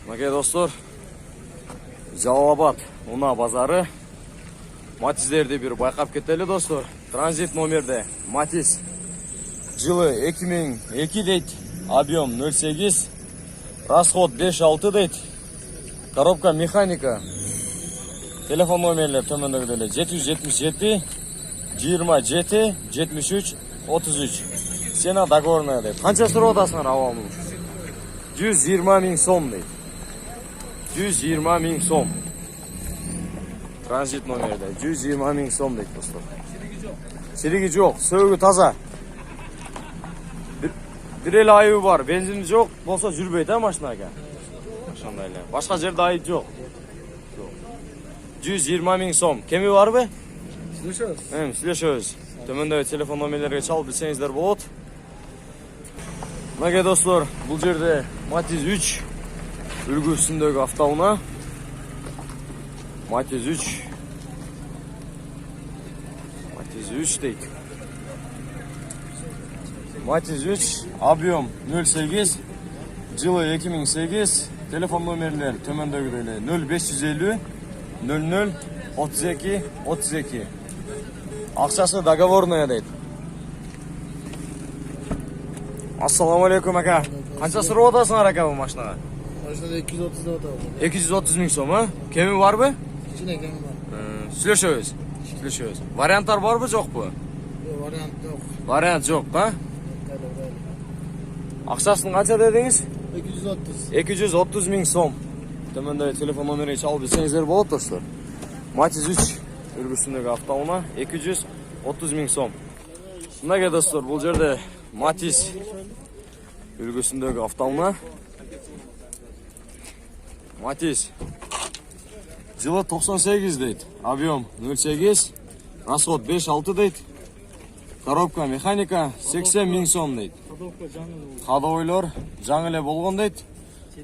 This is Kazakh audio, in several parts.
Мынакей достор, Жалал-Абад Уна базары. Матиздерди бир байкап кетели достор. Транзит номерде Матиз. Жылы 2002 дейт. Объем 0,8. Расход 5,6 дейт. Коробка механика. Телефон номерлер төмөндөгү 777 27 73 33. Сена договорная дейт. Канча сурап атасыңар абамын? 120 миң сом дейт. 120 миң сом. Транзит номерде 120 миң сом дейт достор. Чириги жок, сөөгү таза. Бир эле айыбы бар, бензини жок, болсо жүрбөйт машинага. Ошондой эле. Башка жерде айып жок. 120 миң сом. Кеми барбы? Сүйлөшөбүз. Сүйлөшөбүз. Төмөндөгү телефон номерлерге чалып билсеңиздер болот. Мынакей достор, бул жерде Матиз 3 үлгүсүндөгү автоунаа. Матиз 3. Матиз 3 дейт. Матиз 3, объем 0,8, жылы 2008, телефон номерлер төмөндөгү эле 0550 00 32 32. Акчасы договорная дейт. Ассаламу алейкум ака. Канча сурап атасыңар ака бул машинага? Машинада 230 деп атабыз. 230 миң сом, а? Кеми барбы? Кичине кеми бар. Сүйлөшөбүз. Варианттар барбы, жокпу? Вариант жок. Вариант жок, а? Акчасын канча дедиңиз? 230. 230 миң сом. Төмөндөгү телефон номерин чалып билсеңиздер болот достор. Матиз 3 үлгүсүндөгү автоунаа 230 миң сом. Мынакей достор, бул жерде Матиз үлгүсүндөгү автоунаа. Матиз. Жылы 98 дейт. Объем 0,8. Расход 5,6 дейт. Коробка механика 80 миң сом дейт. Кадойлор жаңы эле болгон дейт.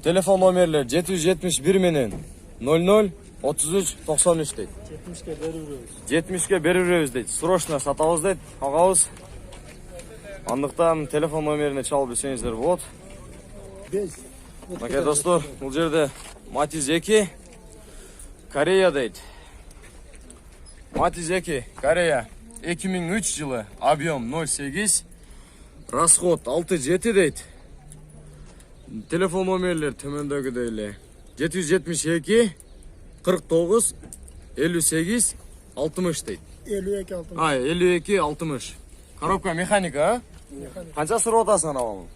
Телефон номерлер 771 менен 00 33 93 дейт. 70ке берибиз. 70ке берибиз дейт. Срочно сатабыз дейт. Кагабыз. Андыктан телефон номерине чалып билсеңиздер болот. 5. Мынакей достор, бул жерде Матиз 2 Корея дейт. Матиз 2 Корея 2003 жылы, объем 0,8, расход 6,7 дейт. Телефон номерлер төмөндөгүдөй эле 772 49 58 60 дейт. 52 60. 52 60. Коробка механика, а? Канча сурап атасың абамын?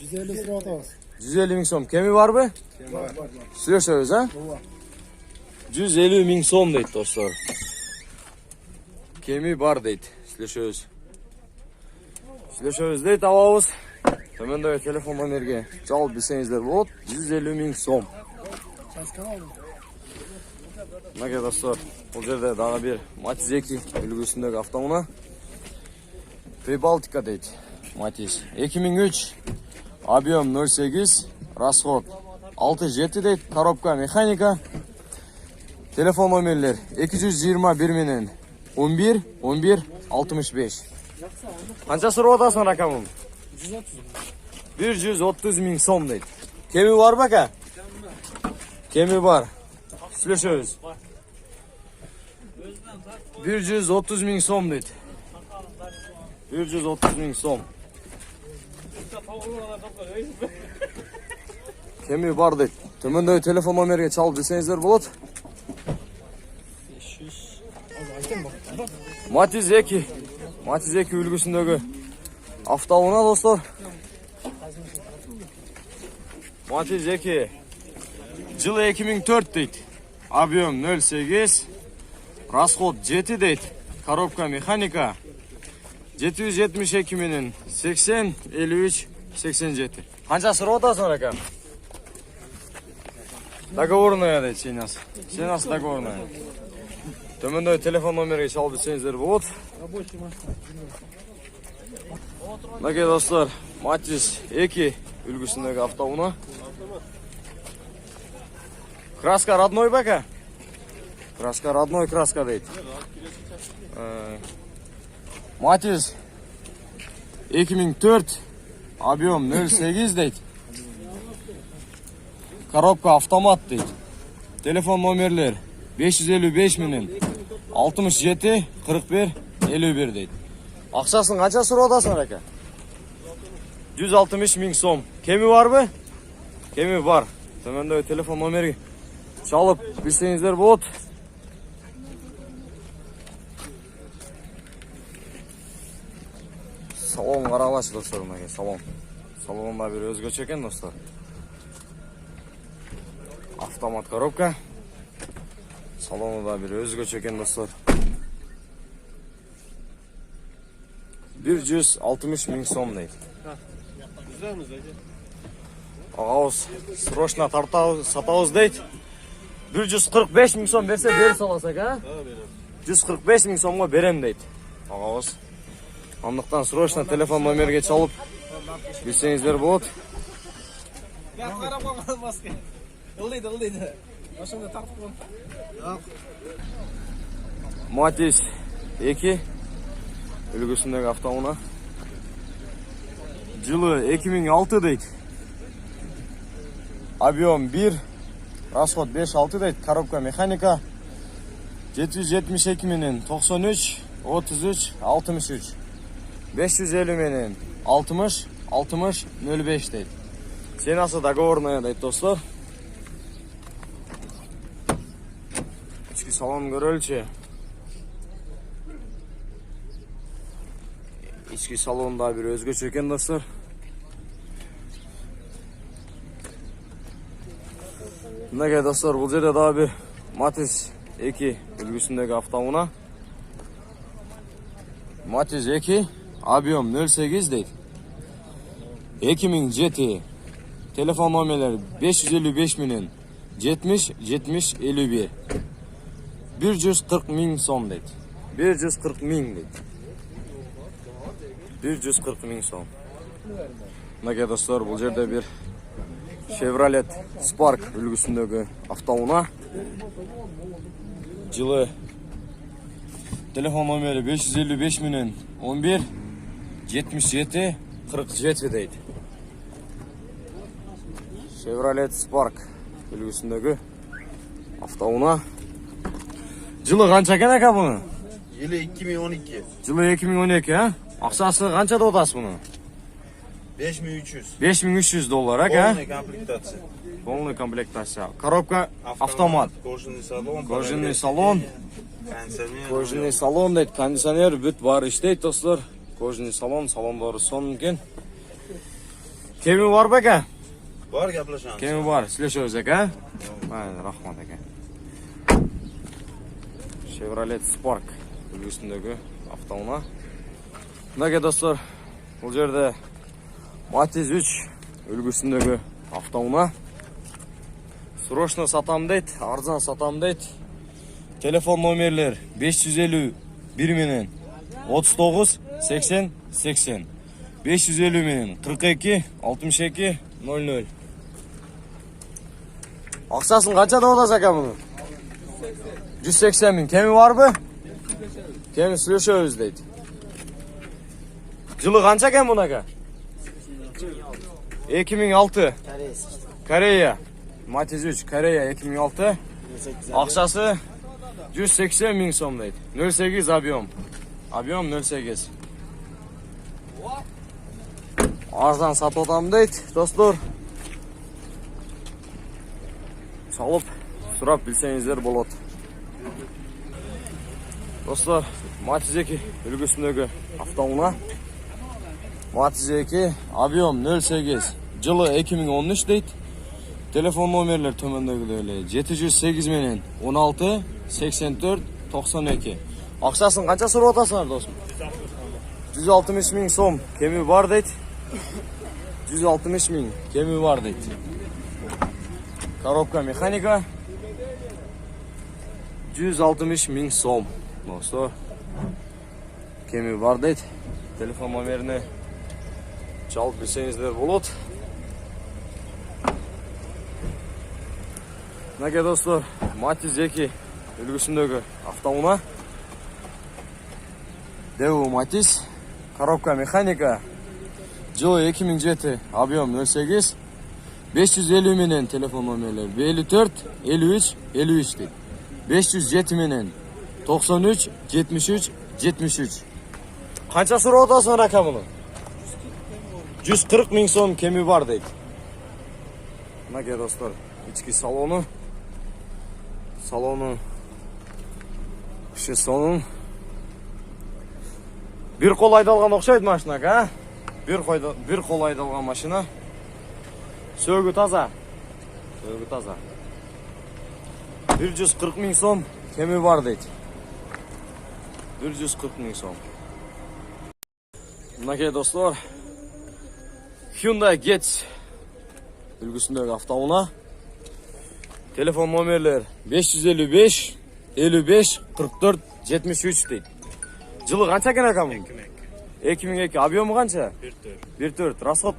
150 сурап атабыз. 150 миң сом. Кеми барбы? Бар. Сүйлөшөбүз, а? 150 миң сом дейт достор. Кеми бар дейт. Сүйлөшөбүз дейт абабыз. Төмөндөгү телефон номерге чалып билсеңиздер болот. 150 миң сом. Мынакей достор, бул жерде дагы бир Матиз 2 үлгүсүндөгү автоунаа. Прибалтика дейт. Матиз 2003, объем 0,8, расход 6,7 дейт. Коробка механика. Телефон номерлер 221 менен 11 11 65. Канча сурап атасың ракамым? 130 миң сом дейт. Кеми бар бака? Кеми бар. Сүйлөшөбүз. 130 миң сом дейт. 130 миң сом. Кеми бар дейт. Төмөндөгү телефон номерге чалып билсеңиздер болот. Матиз 2. Матиз 2 үлгүсүндөгү автоунаа достор. Матиз 2. Жылы 2004 дейт. Объем 0,8. Расход 7 дейт. Коробка механика. 772 менен 80 53 87. Канча сурап атасың ака? Договорная дейт сенас. Сенас договорная. Төмөндөгү телефон номерге чалып билсеңиздер болот. Мынакей достор, Матиз 2 үлгүсүндөгү автоунаа. Краска родной бака? Краска родной краска дейт. Матиз 2004, объем 0,8 дейт. коробка автомат дейді. Телефон номерлер 555 менен 67 41 51 дейді. Ақшасын қанша сұрап отырсың, ака? 160 мың сом. Кеми бар бі? Кеми бар. Төмендегі телефон номері шалып білсеңіздер болады. Салон қаралашы достар, мынау салон. Салонда бір өзгөчө екен достар. Автомат коробка. Салонда бір өзгөчө екен достар. 160 мың сом дейді. Ағауыз срочно сатауыз дейді. 145 мың сом берсе бері саласак, а? 145 мың сомға берем дейді. Ағауыз. Андықтан срочно телефон номерге чалып білсеңіздер болады. Матис 2 үлгісіндегі автоуна. Жылы 2006 дейді. Объем 1, расход 5-6 дейді. Коробка механика 772 менен 93 33 63. 550 менен 60 60 05 дейді. Ценасы договорная дейді достар. Ішкі салон көрелші. Ішкі салонда бір өзгөчө екен достар. Мынакей достар, бұл жерде да бір Матис 2 үлгісіндегі автоуна. Матис 2 объем 08 дейді. 2007. Телефон номерлер 555 менен 70 70 51. 140 мың сом дейді. 140 мың дейді. 140 мың сом. Мынакей достар, бұл жерде бір Chevrolet Spark үлгісіндегі автоуна. Жылы телефон номері 555 менен 11 77 47 дейді. Chevrolet Spark үлгісіндегі автоуна. Жылы қанша екен ака бұны? Жылы 2012. Жылы 2012, а? Ақшасы қанша да отасы бұны? 5300. 5300 доллар, ака? Полная комплектация. Полная комплектация. Коробка автомат. Кожаный салон. Кожаный салон. Кондиционер. Кожаный салон дейді. Кондиционер бүт бар іштейді достар. Кожаный салон, салондары сон екен. Кеми бар ба, ака? Бар gaplashamiz. Kemi бар, сөйлесеміз, ака? Рахмат, ака. Chevrolet Spark үлгісіндегі автоуна. Мынакей достар, бұл жерде Матис 3 үлгісіндегі автоуна. Срочно сатам дейді, арзан сатам дейді. Телефон номерлер 551 менен 39 80 80. 550 менен 42 62 00. Ақшасын қанша да отасы ака бұны? 180 мың. Кеми бар бі? Кеми сөйлесеміз дейді. Жылы қанша екен бұны ака? 2006. Корея. Матис 3 Корея 2006. Ақшасы 180 мың сом дейді. 08 объем. Объем 08. Арзан сатып отам дейді, достар. Салып, сұрап білсеңіздер болады. Достар, Матис 2 үлгісіндегі автоуна. Матис 2 объем 08. Жылы 2013 дейді. Телефон номерлер төмендегілері 708 менен 16 84 92. Ақшасын қанша сұрап отасыңар, досым? 160 мың сом. Кеми бар дейді. 160 мың. Кеми бар дейді. Коробка механика. 160 мың сом. Достар, кеми бар дейді. Телефон номеріне жалып білсеңіздер болады. Мынакей достар, Матис 2 үлгісіндегі автоуна. Деву Матис. Коробка механика. Жылы 2007, объем 08. 550 менен телефон номерлер 54 53 53 дейт. 507 менен 93 73 73. Канча сурап атасың рака муну? 140 миң сом кеми бар дейт. Мына достор, ички салону. Кіші сонун. Bir кол айдалган окшойт машинага, а? Bir кол айдалган машина. Сөөгү таза. 140 миң сом кеми бар дейт. 140 миң сом. Мынакей достор, Hyundai Getz үлгүсүндөгү автоунаа. Телефон номерлер 555 55 44 73 дейт. Жылы канча экен акам? 2002. Объему канча? 1.4. Расход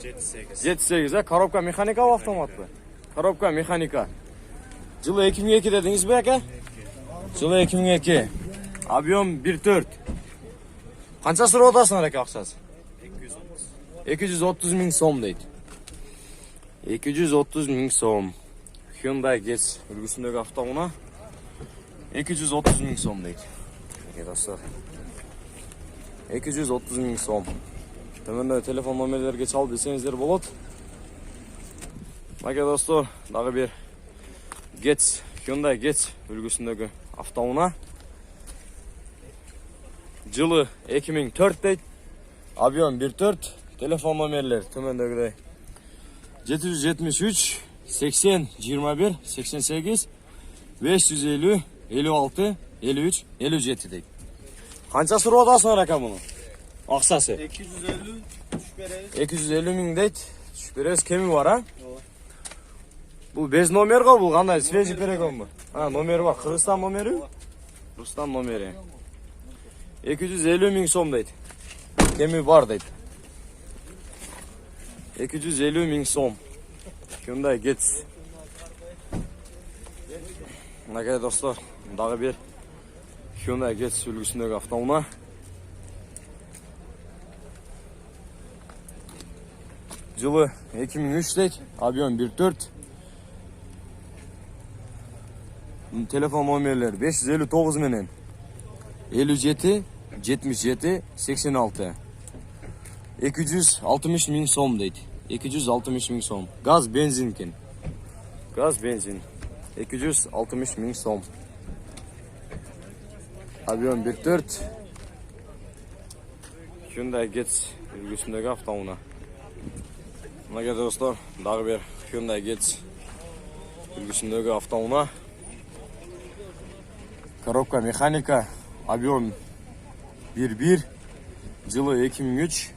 7.8. Коробка механикабы, автоматпы? Коробка механика. Жылы 2002 дедиңиз бе ака? Жылы 2002. Объем 1.4. Канча сурап атасың ака акчасы? 230 миң сом дейт. 230 миң сом. Hyundai Getz үлгүсүндөгү автоунаа 230 миң сом дейт. Достор, 230 миң сом. Төмөндө телефон номерлерге чалып билсеңиздер болот. Мына достор, дагы бир Getz, Hyundai Getz үлгүсүндөгү автоунаа. Жылы 2004 дейт. Объем 1.4. Телефон номерлер төмөндөгүдөй 773 80 21 88 550 56 53 57 дейт. Канча сурап атасың ака муну? Акчасы 250 түшүп беребиз. 250 миң дейт. Түшүп беребиз. Кеми бар, а? Бул без номер го, бул кандай свежий перегонбу? Номери бар. Кыргызстан номери? Рустам номери. 250 миң сом дейт. Кеми бар дейт. 250 миң сом. Hyundai Getz. Мынакей достор, дагы бир Hyundai Getz үлгүсүндөгү автоунаа. Жылы 2003 дейт. Объем 1.4. Телефон номерлер 559 менен 57 77 86. 260 миң сом дейт. 260 миң сом. Газ, бензин кен. Газ, бензин. 260 миң сом. Объем 1.4. Hyundai Getz үлгүсүндөгү автоунаа. Мына достор, дагы бир Hyundai Getz үлгүсүндөгү автоунаа. Коробка механика. Объем 1.1. Жылы 2003.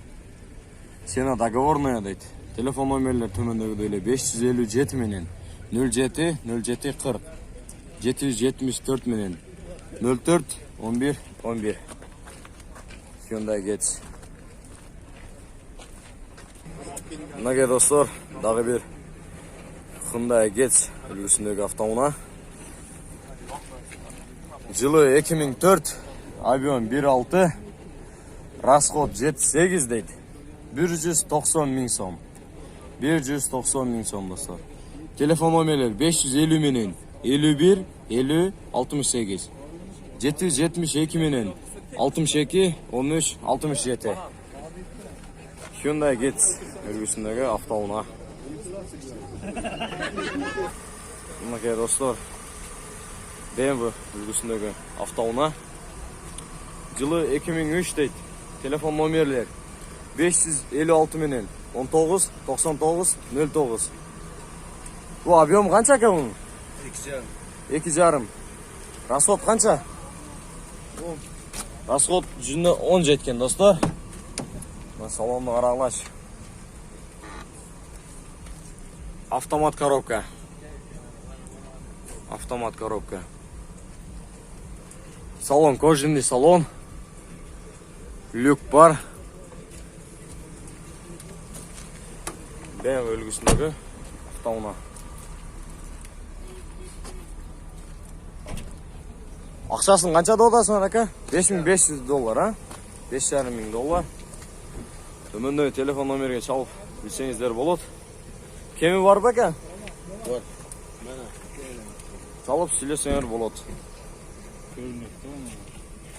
Сена договорная дейт. Телефон номерлер төмөндөгүдөй эле 557 менен 07 07 40. 774 менен 04 11 11. Hyundai Getz. Мынакей достор, дагы бир Hyundai Getz үлгүсүндөгү автоунаа. Жылы 2004. Объем 1.6. Расход 7.8 дейт. 190 миң сом. 190 миң сом достор. Телефон номерлер 550 менен 51 50 68. 772 менен 62 13 67. Hyundai Getz үлгүсүндөгү автоунаа. Мынакей достор, BMW үлгүсүндөгү автоунаа. Жылы 2003 дейт. Телефон номерлер 556 менен 19 99 09. Бу объем канча экен бунун? 2,5. Расход канча? Расход 10 жеткен достор. Мына салонду карагылачы. Автомат коробка. Автомат коробка. Салон кожаный салон. Люк бар. BMW үлгүсүндөгү автоунаа. Акчасын канча деп атасың ака? $5500, а? $5,500. Төмөндөгү телефон номерге чалып билсеңиздер болот. Kemi var baka? Var. Mana. Çalıp söylesеңер болады.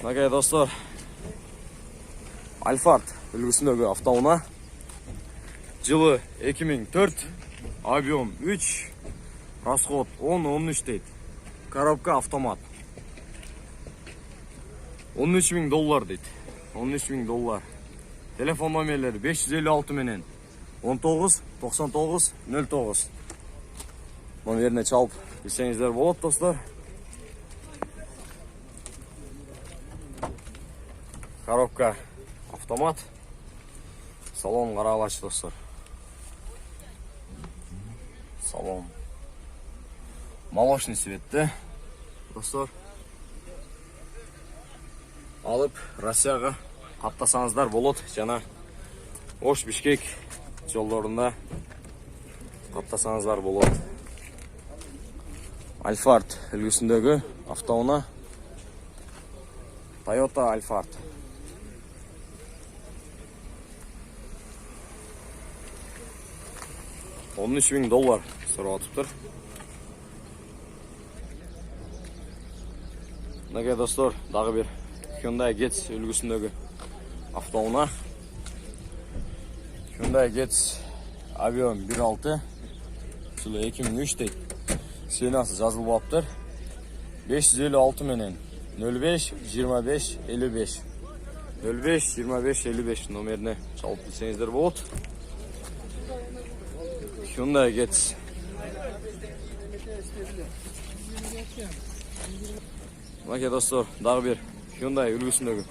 Мынакей достор, Alphard үлгісіндегі автоуна. Жылы 2004, объем 3, расход 10-13 дейді. Коробка автомат. $13.000 дейді. $13.000. Телефон номерлері 556 менен 19 99 09. Номеріне чалып білсеңіздер болады, достар. Коробка автомат. Салон қаралашы, достар. Салон молочный цветті, достар. Алып Россияға қаттасаңыздар болады. Жана Ош Бишкек жолдарында қаттасаңыздар болады. Alphard үлгісіндегі автоуна. Toyota Alphard. $13.000 сұрап атыптыр. Мынакей достар, дағы бір Hyundai Getz үлгісіндегі автоуна. Hyundai Getz объем 1.6, жылы 2003 дейді. Сенасы жазылып алыптыр. 556 менен 05 25 55. 05 25 55 номеріне чалып білсеңіздер болады. Hyundai Getz. Мынакей достар, дағы бір Hyundai үлгісіндегі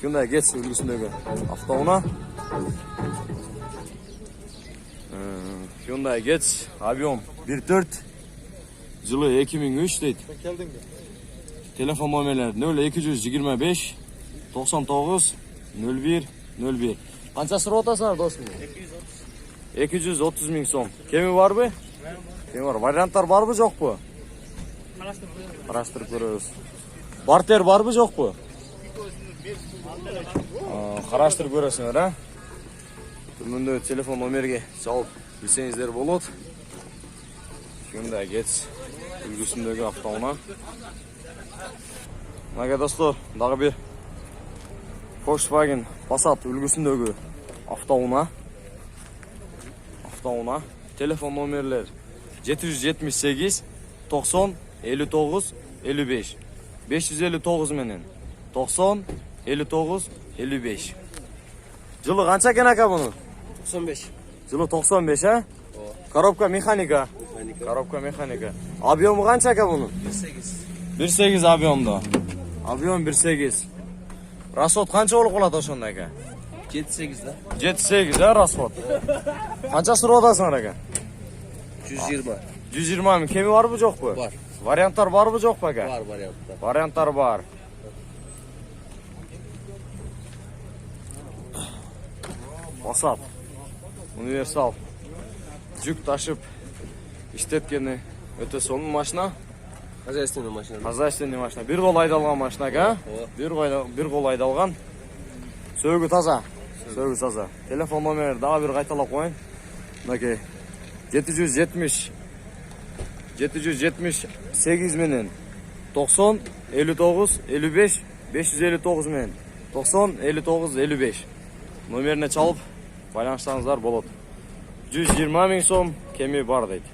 Hyundai Getz үлгісіндегі автоуна. Hyundai Getz объем 1.4, жылы 2003 дейді. Телефон номерлері 0225 99 01 01. Қанша сұрап отасыңдар, досым? 230 мың сом. Кеми бар бі? Кеми бар. Варианттар бар бі, жоқ бі? Қарастырып көріңіз. Бартер бар бі, жоқ бі? Қарастырып көресіңдер, а? Төмендегі телефон номерге салып білсеңіздер болады. Hyundai Getz үлгісіндегі автоуна. Мынакей достар, дағы бір Volkswagen Passat үлгісіндегі автоуна. Телефон номерлер 778 90 59 55. 559 менен 90 59 55. Жылы қанша кен ака бұны? 95. Жылы 95, а? Коробка механика. Коробка механика. Объемы қанша ака бұны? 1.8 объемда. Объем 1.8. Расход қанша болып қалады ошонда ака? 7-8 да. 7.8, а, расход? Қанша сұрап отасыңдар ака? 120. 120 мың. Кеми бар бі, жоқ бі? Бар. Варианттар бар бі, жоқ бі ака? Бар варианттар. Варианттар бар. Passat. Универсал. Жүк ташып іштеткені өте соның машина. Хозяйственный машина. Хозяйственный машина. Bir қол айдалған машина, ака? Bir қол айдалған. Сөгі таза. Сөгі таза. Телефон номері дағы бір қайталап қойын. Мынакей 778 менен 90 59 55 559 менен 90 59 55. Номеріне чалып байланыштарыңыздар болады. 120 мың сом кеми бар дейді.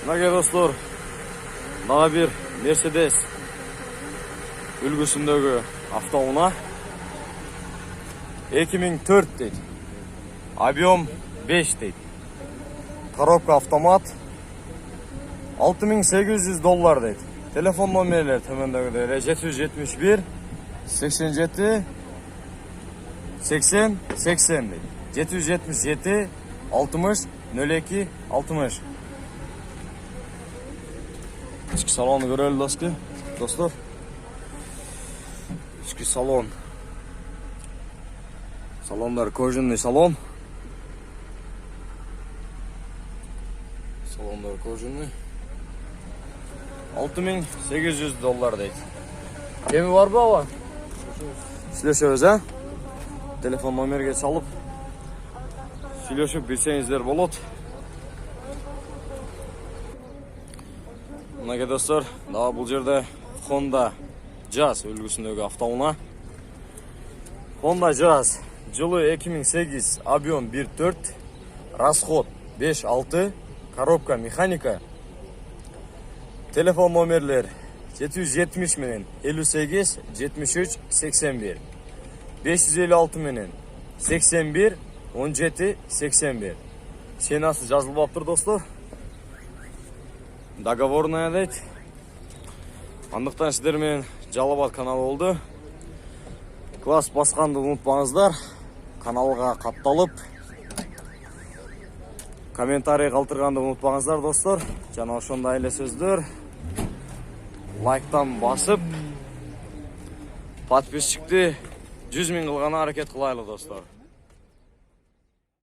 Мынакей достар, дағы бір Mercedes үлгісіндегі автоуна. 2004 дейді. Объем 5 дейді. Коробка автомат. $6.800 дейді. Телефон номерлер төмендегідері 771 87 80 80 дейді. 777 60 02 60. İçki salonu görelim dostlar. İçki salon. Salonlar kojinli salon. Salonlar kojinli. $6.800 deydi. Kemi var bu hava? Süleşiyoruz ha? Telefon numaraya çalıp süleşip bilseniizler болады. Мынакей достор, дагы бул жерде Honda Jazz үлгүсүндөгү автоунаа. Honda Jazz жылы 2008, объем 1.4, расход 5.6, коробка механика. Телефон номерлер 770 менен 58 73 81, 556 менен 81 17 81. Ценасы жазылбаптыр достор. Договорная дейт. Андыктан сиздер менен Жалал-Абад каналы болду. Класс басканды унутпаңыздар. Каналга катталып, комментарий калтырганды унутпаңыздар достор. Жана ошондой эле сөздөр. Лайктан басып, подписчикти 100 000 кылгана аракет кылайлы достор.